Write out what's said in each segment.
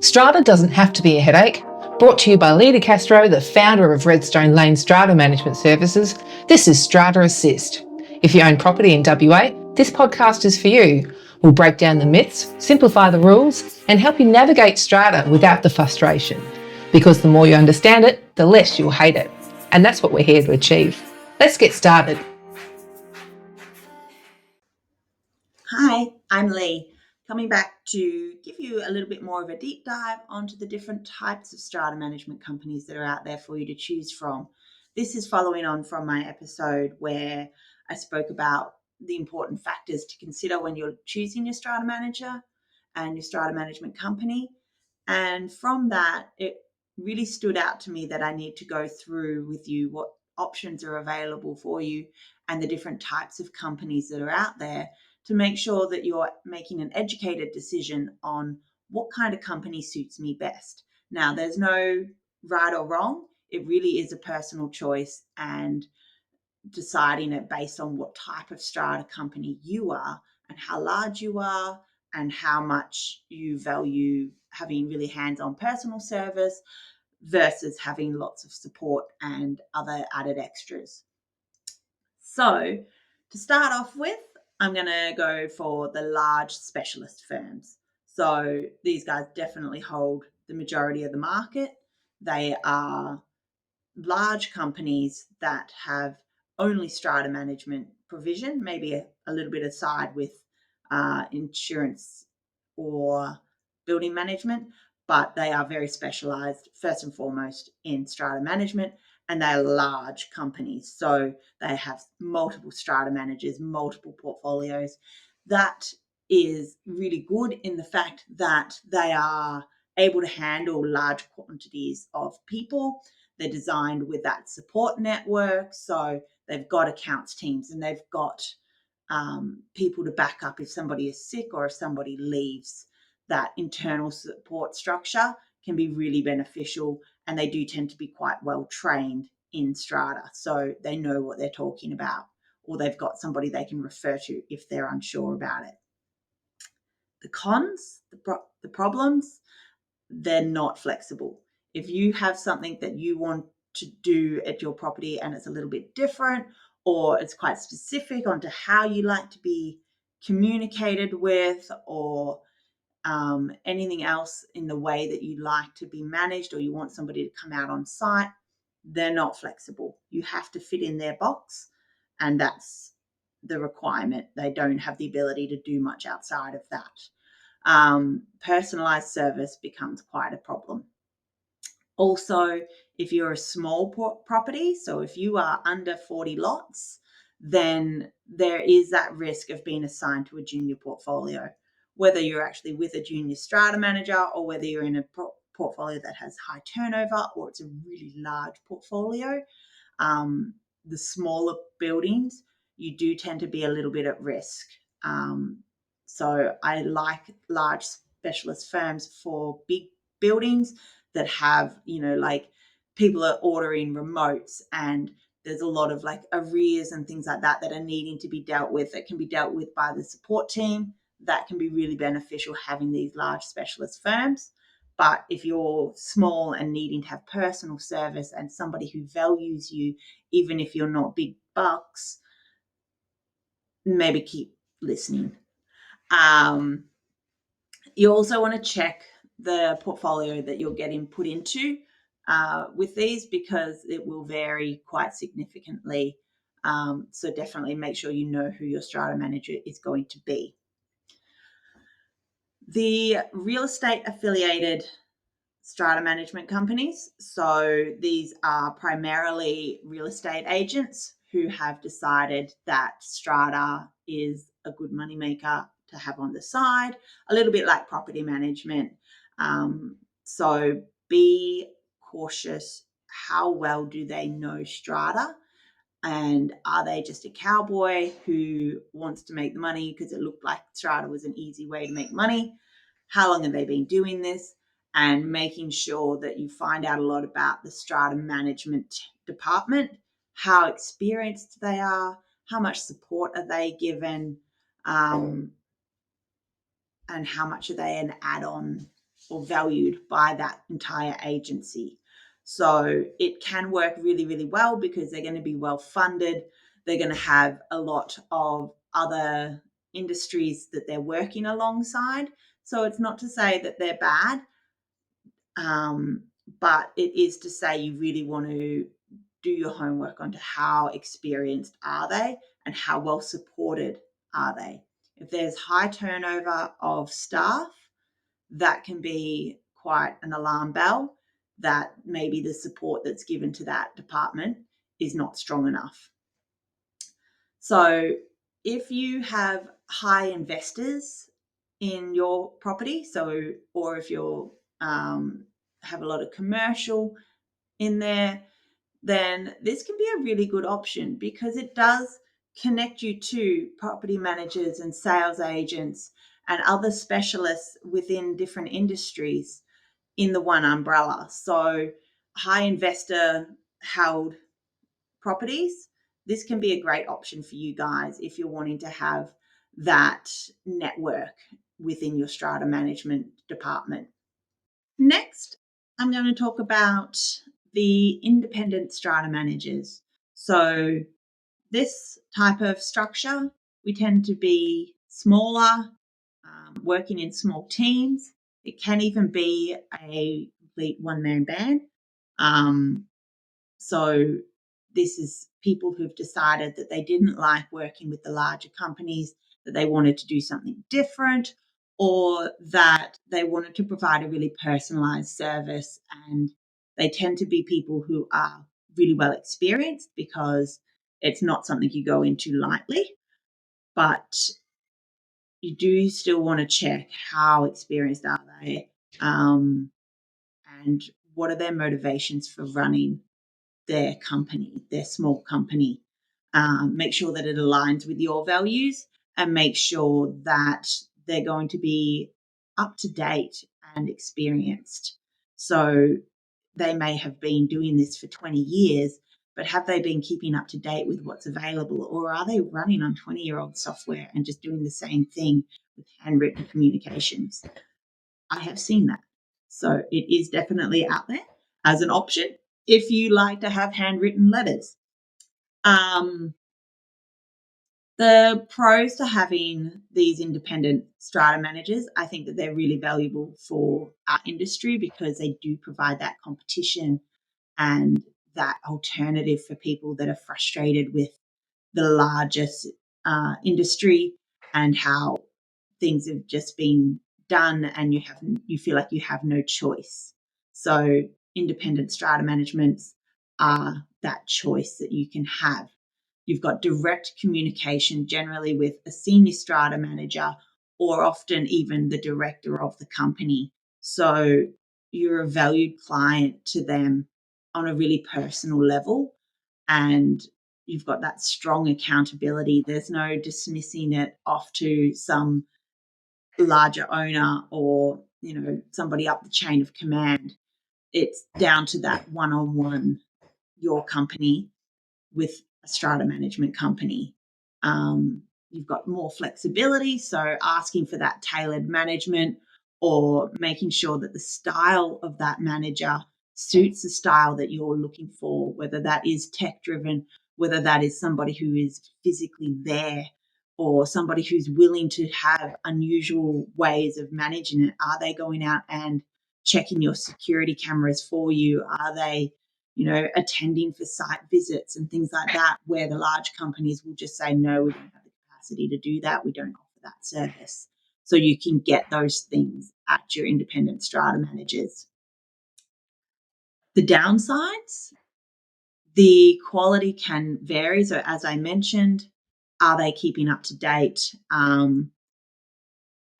Strata doesn't have to be a headache. Brought to you by Lee de Castro, the founder of Redstone Lane Strata Management Services, this is Strata Assist. If you own property in WA, this podcast is for you. We'll break down the myths, simplify the rules, and help you navigate strata without the frustration. Because the more you understand it, the less you'll hate it. And that's what we're here to achieve. Let's get started. Hi, I'm Lee, coming back to give you a little bit more of a deep dive onto the different types of strata management companies that are out there for you to choose from. This is following on from my episode where I spoke about the important factors to consider when you're choosing your strata manager and your strata management company. And from that, it really stood out to me that I need to go through with you what options are available for you and the different types of companies that are out there to make sure that you're making an educated decision on what kind of company suits me best. Now, there's no right or wrong. It really is a personal choice and deciding it based on what type of strata company you are and how large you are and how much you value having really hands-on personal service versus having lots of support and other added extras. So to start off with, I'm going to go for the large specialist firms. So these guys definitely hold the majority of the market. They are large companies that have only strata management provision, maybe a little bit aside with insurance or building management, but they are very specialised, first and foremost, in strata management, and they're large companies. So they have multiple strata managers, multiple portfolios. That is really good in the fact that they are able to handle large quantities of people. They're designed with that support network. So they've got accounts teams and they've got people to back up if somebody is sick or if somebody leaves. That internal support structure can be really beneficial, and they do tend to be quite well trained in strata. So they know what they're talking about, or they've got somebody they can refer to if they're unsure about it. The cons, the problems, they're not flexible. If you have something that you want to do at your property and it's a little bit different, or it's quite specific onto how you like to be communicated with, or anything else in the way that you like to be managed, or you want somebody to come out on site, they're not flexible. You have to fit in their box, and that's the requirement. They don't have the ability to do much outside of that. Personalized service becomes quite a problem. Also, if you're a small property, so if you are under 40 lots, then there is that risk of being assigned to a junior portfolio, whether you're actually with a junior strata manager or whether you're in a portfolio that has high turnover or it's a really large portfolio. The smaller buildings, you do tend to be a little bit at risk. So I like large specialist firms for big buildings that have, like people are ordering remotes and there's a lot of like arrears and things like that are needing to be dealt with, that can be dealt with by the support team. That can be really beneficial having these large specialist firms. But if you're small and needing to have personal service and somebody who values you, even if you're not big bucks, maybe keep listening. You also want to check the portfolio that you're getting put into with these, because it will vary quite significantly. So definitely make sure you know who your strata manager is going to be. The real estate affiliated strata management companies. So these are primarily real estate agents who have decided that strata is a good moneymaker to have on the side, a little bit like property management. So be cautious. How well do they know strata? And are they just a cowboy who wants to make the money because it looked like strata was an easy way to make money? How long have they been doing this? And making sure that you find out a lot about the strata management department, how experienced they are, how much support are they given, and how much are they an add-on or valued by that entire agency. So it can work really, really well because they're going to be well funded. They're going to have a lot of other industries that they're working alongside. So it's not to say that they're bad, but it is to say you really want to do your homework onto how experienced are they and how well supported are they. If there's high turnover of staff, that can be quite an alarm bell that maybe the support that's given to that department is not strong enough. So if you have high investors in your property, or if you're have a lot of commercial in there, then this can be a really good option because it does connect you to property managers and sales agents and other specialists within different industries in the one umbrella. So high investor held properties, this can be a great option for you guys if you're wanting to have that network within your strata management department. Next, I'm going to talk about the independent strata managers. So this type of structure, we tend to be smaller, working in small teams. It can even be a complete one-man band. So this is people who've decided that they didn't like working with the larger companies, that they wanted to do something different, or that they wanted to provide a really personalized service. And they tend to be people who are really well experienced because it's not something you go into lightly, but you do still want to check how experienced are they, and what are their motivations for running their company, their small company. Make sure that it aligns with your values and make sure that they're going to be up to date and experienced. So they may have been doing this for 20 years, but have they been keeping up to date with what's available? Or are they running on 20-year-old software and just doing the same thing with handwritten communications? I have seen that. So it is definitely out there as an option if you like to have handwritten letters. The pros to having these independent strata managers, I think that they're really valuable for our industry because they do provide that competition and that alternative for people that are frustrated with the largest industry and how things have just been done and you feel like you have no choice. So independent strata managements are that choice that you can have. You've got direct communication generally with a senior strata manager or often even the director of the company. So you're a valued client to them on a really personal level, and you've got that strong accountability. There's no dismissing it off to some larger owner or, somebody up the chain of command. It's down to that one-on-one, your company with a strata management company. You've got more flexibility, so asking for that tailored management or making sure that the style of that manager suits the style that you're looking for, whether that is tech driven, whether that is somebody who is physically there or somebody who's willing to have unusual ways of managing it. Are they going out and checking your security cameras for you? Are they attending for site visits and things like that, where the large companies will just say, no, we don't have the capacity to do that. We don't offer that service. So you can get those things at your independent strata managers. The downsides, the quality can vary. So as I mentioned, are they keeping up to date?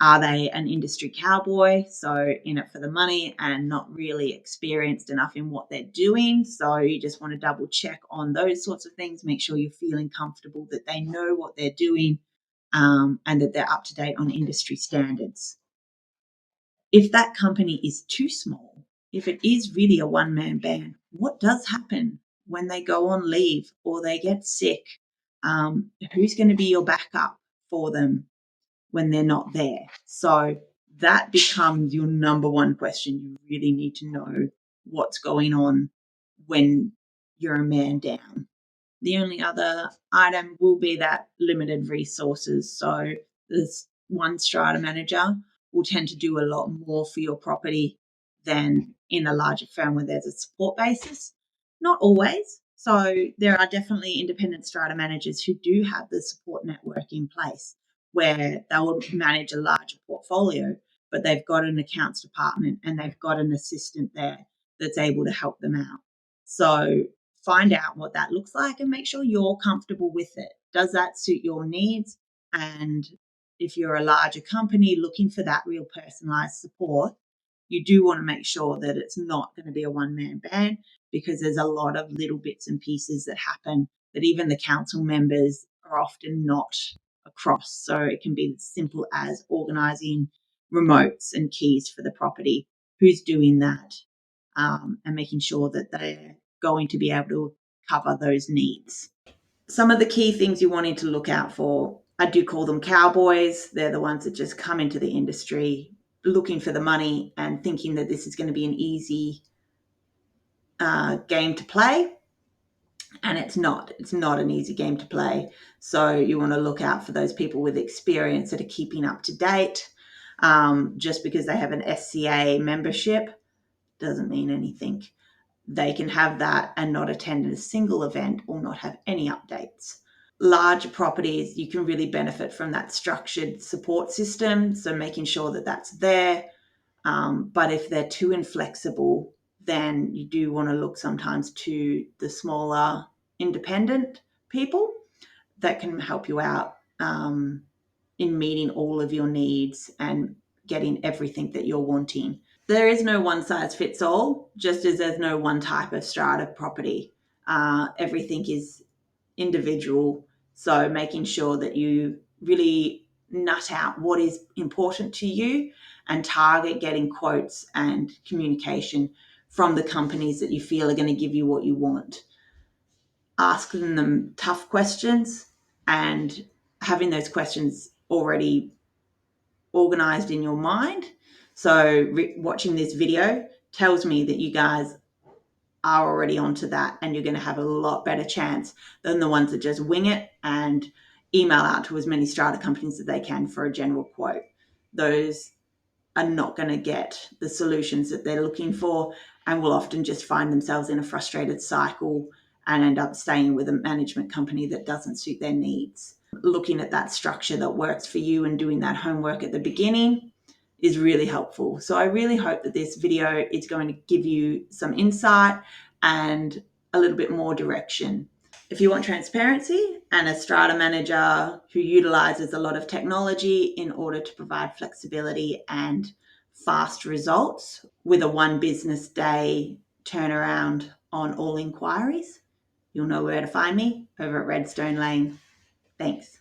Are they an industry cowboy, so in it for the money and not really experienced enough in what they're doing? So you just want to double check on those sorts of things, make sure you're feeling comfortable that they know what they're doing, and that they're up to date on industry standards. If that company is too small, if it is really a one-man band, what does happen when they go on leave or they get sick? Who's going to be your backup for them when they're not there? So that becomes your number one question. You really need to know what's going on when you're a man down. The only other item will be that limited resources. So this one strata manager will tend to do a lot more for your property than in a larger firm where there's a support basis. Not always. So there are definitely independent strata managers who do have the support network in place where they will manage a larger portfolio, but they've got an accounts department and they've got an assistant there that's able to help them out. So find out what that looks like and make sure you're comfortable with it. Does that suit your needs? And if you're a larger company looking for that real personalized support, you do want to make sure that it's not going to be a one-man band, because there's a lot of little bits and pieces that happen that even the council members are often not across. So it can be as simple as organising remotes and keys for the property. Who's doing that? And making sure that they're going to be able to cover those needs. Some of the key things you wanted to look out for, I do call them cowboys. They're the ones that just come into the industry looking for the money and thinking that this is going to be an easy game to play. And it's not. It's not an easy game to play. So you want to look out for those people with experience that are keeping up to date. Just because they have an SCA membership doesn't mean anything. They can have that and not attend a single event or not have any updates. Larger properties, you can really benefit from that structured support system, so making sure that that's there. But if they're too inflexible, then you do want to look sometimes to the smaller independent people that can help you out in meeting all of your needs and getting everything that you're wanting. There is no one size fits all, just as there's no one type of strata property. Everything is individual. So making sure that you really nut out what is important to you and target getting quotes and communication from the companies that you feel are going to give you what you want. Asking them tough questions and having those questions already organized in your mind. So watching this video tells me that you guys are already onto that, and you're going to have a lot better chance than the ones that just wing it and email out to as many strata companies that they can for a general quote. Those are not going to get the solutions that they're looking for and will often just find themselves in a frustrated cycle and end up staying with a management company that doesn't suit their needs. Looking at that structure that works for you and doing that homework at the beginning is really helpful. So I really hope that this video is going to give you some insight and a little bit more direction. If you want transparency and a strata manager who utilizes a lot of technology in order to provide flexibility and fast results with a one business day turnaround on all inquiries, you'll know where to find me over at Redstone Lane. Thanks.